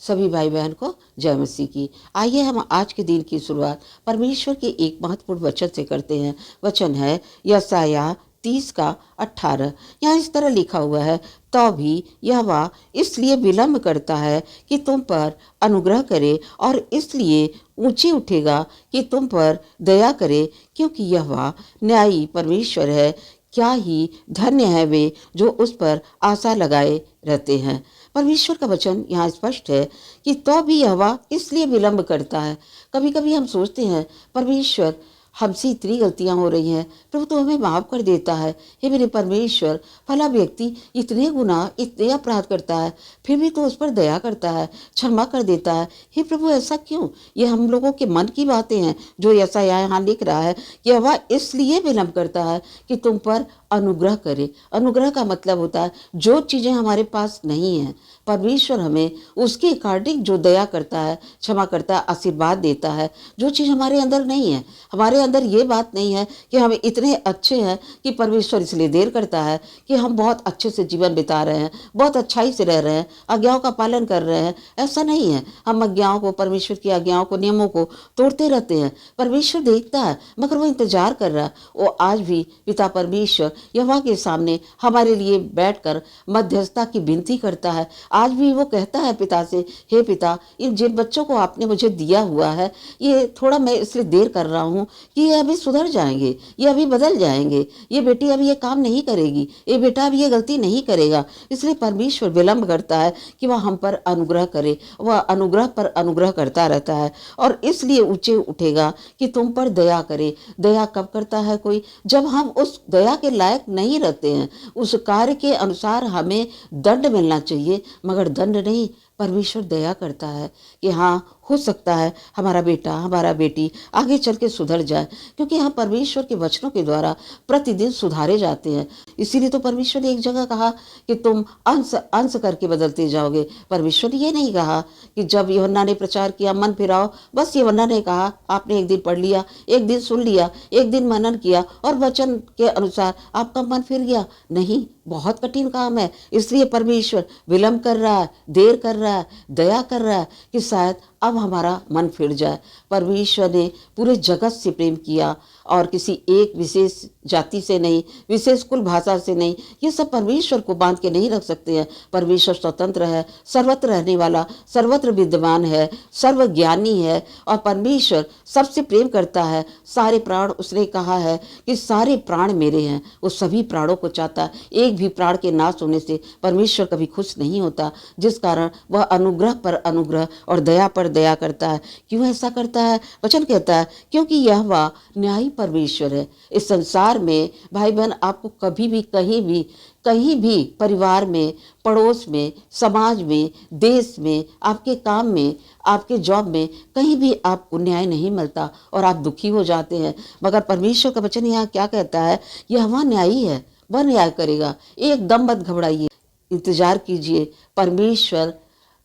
सभी भाई बहन को जय मसीह की। आइए हम आज के दिन की शुरुआत परमेश्वर के एक महत्वपूर्ण वचन से करते हैं। वचन है यशायाह 30:18। यहाँ इस तरह लिखा हुआ है, तो भी यहोवा इसलिए विलम्ब करता है कि तुम पर अनुग्रह करे और इसलिए ऊंची उठेगा कि तुम पर दया करे, क्योंकि यहोवा न्यायी परमेश्वर है। क्या ही धन्य है वे जो उस पर आशा लगाए रहते हैं। परमेश्वर का वचन यहाँ स्पष्ट है कि तो भी यहोवा इसलिए विलम्ब करता है। कभी कभी हम सोचते हैं परमेश्वर हमसे इतनी गलतियां हो रही हैं, प्रभु तो हमें माफ कर देता है। हे मेरे परमेश्वर, फला व्यक्ति इतने गुनाह इतने अपराध करता है, फिर भी तो उस पर दया करता है, क्षमा कर देता है। हे प्रभु ऐसा क्यों? ये हम लोगों के मन की बातें हैं जो यशायाह यहाँ लिख रहा है कि यहोवा इसलिए विलम्ब करता है कि तुम पर अनुग्रह करे। अनुग्रह का मतलब होता है जो चीज़ें हमारे पास नहीं हैं, परमेश्वर हमें उसके अकॉर्डिंग जो दया करता है, क्षमा करता है, आशीर्वाद देता है। जो चीज़ हमारे अंदर नहीं है, हमारे अंदर ये बात नहीं है कि हम इतने अच्छे हैं कि परमेश्वर इसलिए देर करता है कि हम बहुत अच्छे से जीवन बिता रहे हैं, बहुत अच्छाई से रह रहे हैं, आज्ञाओं का पालन कर रहे हैं। ऐसा नहीं है। हम आज्ञाओं को, परमेश्वर की आज्ञाओं को, नियमों को तोड़ते रहते हैं। परमेश्वर देखता है, मगर वो इंतजार कर रहा है। वो आज भी पिता परमेश्वर यहोवा के सामने हमारे लिए बैठकर मध्यस्थता की विनती करता है। आज भी वो कहता है पिता से, हे पिता, इन जिन बच्चों को आपने मुझे दिया हुआ है, ये थोड़ा मैं इसलिए देर कर रहा हूँ कि ये अभी सुधर जाएंगे, ये अभी बदल जाएंगे, ये बेटी अभी ये काम नहीं करेगी, ये बेटा अभी ये गलती नहीं करेगा। इसलिए परमेश्वर विलम्ब करता है कि वह हम पर अनुग्रह करे। वह अनुग्रह पर अनुग्रह करता रहता है और इसलिए ऊंचे उठेगा कि तुम पर दया करे। दया कब करता है कोई? जब हम उस दया के लायक नहीं रहते हैं। उस कार्य के अनुसार हमें दंड मिलना चाहिए, मगर दंड नहीं। परमेश्वर दया करता है कि हाँ, हो सकता है हमारा बेटा, हमारा बेटी आगे चल के सुधर जाए, क्योंकि हम परमेश्वर के वचनों के द्वारा प्रतिदिन सुधारे जाते हैं। इसीलिए तो परमेश्वर ने एक जगह कहा कि तुम अंश अंश करके बदलते जाओगे। परमेश्वर ने ये नहीं कहा कि जब यूहन्ना ने प्रचार किया मन फिराओ, बस यूहन्ना ने कहा आपने एक दिन पढ़ लिया, एक दिन सुन लिया, एक दिन मनन किया और वचन के अनुसार आपका मन फिर गया। नहीं, बहुत कठिन काम है। इसलिए परमेश्वर विलम्ब कर रहा है, देर कर रहा है, दया कर रहा है कि शायद अब हमारा मन फिर जाए। परमेश्वर ने पूरे जगत से प्रेम किया और किसी एक विशेष जाति से नहीं, विशेष कुल भाषा से नहीं। ये सब परमेश्वर को बांध के नहीं रख सकते हैं। परमेश्वर स्वतंत्र है, सर्वत्र रहने वाला, सर्वत्र विद्यमान है, सर्वज्ञानी है और परमेश्वर सबसे प्रेम करता है। सारे प्राण, उसने कहा है कि सारे प्राण मेरे हैं। वो सभी प्राणों को चाहता है। एक भी प्राण के नाश होने से परमेश्वर कभी खुश नहीं होता, जिस कारण वह अनुग्रह पर अनुग्रह और दया पर दया करता है। क्यों ऐसा करता है? वचन कहता है क्योंकि यहोवा न्यायी परमेश्वर है। इस संसार में भाई बहन, आपको कभी भी कहीं भी परिवार में, पड़ोस में, समाज में, देश में, आपके काम में, आपके जॉब में, कहीं भी आपको न्याय नहीं मिलता और आप दुखी हो जाते हैं। मगर परमेश्वर का वचन यहाँ क्या कहता है? यहोवा न्यायी है, वह न्याय करेगा। एकदम मत घबराइए, इंतजार कीजिए। परमेश्वर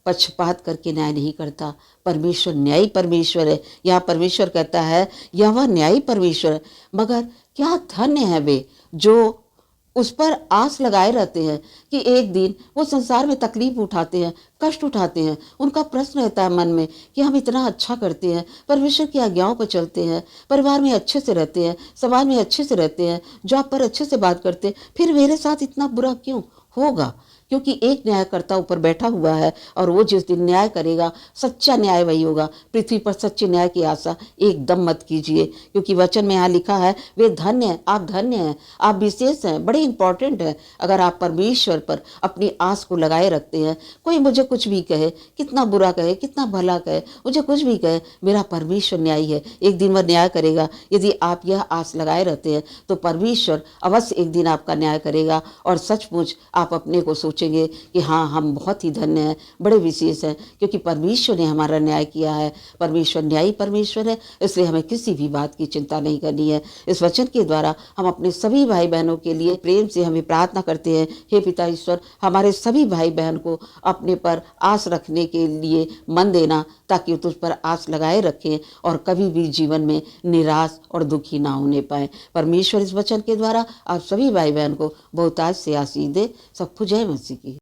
पक्षपात करके न्याय नहीं करता। परमेश्वर न्यायी परमेश्वर है। यहाँ परमेश्वर कहता है यहोवा न्यायी परमेश्वर है। मगर क्या धन्य है वे जो उस पर आस लगाए रहते हैं कि एक दिन वो संसार में तकलीफ उठाते हैं, कष्ट उठाते हैं। उनका प्रश्न रहता है मन में कि हम इतना अच्छा करते हैं, परमेश्वर की आज्ञाओं पर चलते हैं, परिवार में अच्छे से रहते हैं, समाज में अच्छे से रहते हैं, जॉब पर अच्छे से बात करते हैं, फिर मेरे साथ इतना बुरा क्यों होगा? क्योंकि एक न्यायकर्ता ऊपर बैठा हुआ है और वो जिस दिन न्याय करेगा, सच्चा न्याय वही होगा। पृथ्वी पर सच्चे न्याय की आशा एकदम मत कीजिए, क्योंकि वचन में यहाँ लिखा है वे धन्य हैं, आप धन्य हैं, आप विशेष हैं, बड़े इंपॉर्टेंट हैं अगर आप परमेश्वर पर अपनी आस को लगाए रखते हैं। कोई मुझे कुछ भी कहे, कितना बुरा कहे, कितना भला कहे, मुझे कुछ भी कहे, मेरा परमेश्वर न्यायी है। एक दिन वह न्याय करेगा। यदि आप यह आस लगाए रहते हैं तो परमेश्वर अवश्य एक दिन आपका न्याय करेगा और सचमुच आप अपने को सोचेंगे कि हाँ, हम बहुत ही धन्य हैं, बड़े विशेष हैं, क्योंकि परमेश्वर ने हमारा न्याय किया है। परमेश्वर न्यायी परमेश्वर है, इसलिए हमें किसी भी बात की चिंता नहीं करनी है। इस वचन के द्वारा हम अपने सभी भाई बहनों के लिए प्रेम से हमें प्रार्थना करते हैं, हे पिता ईश्वर, हमारे सभी भाई बहन को अपने पर आस रखने के लिए मन देना, ताकि तुझ पर आस लगाए रखें और कभी भी जीवन में निराश और दुखी ना होने पाए। परमेश्वर इस वचन के द्वारा आप सभी भाई बहन को बहुतायत से आशीष दे। सबको जय मसीह की।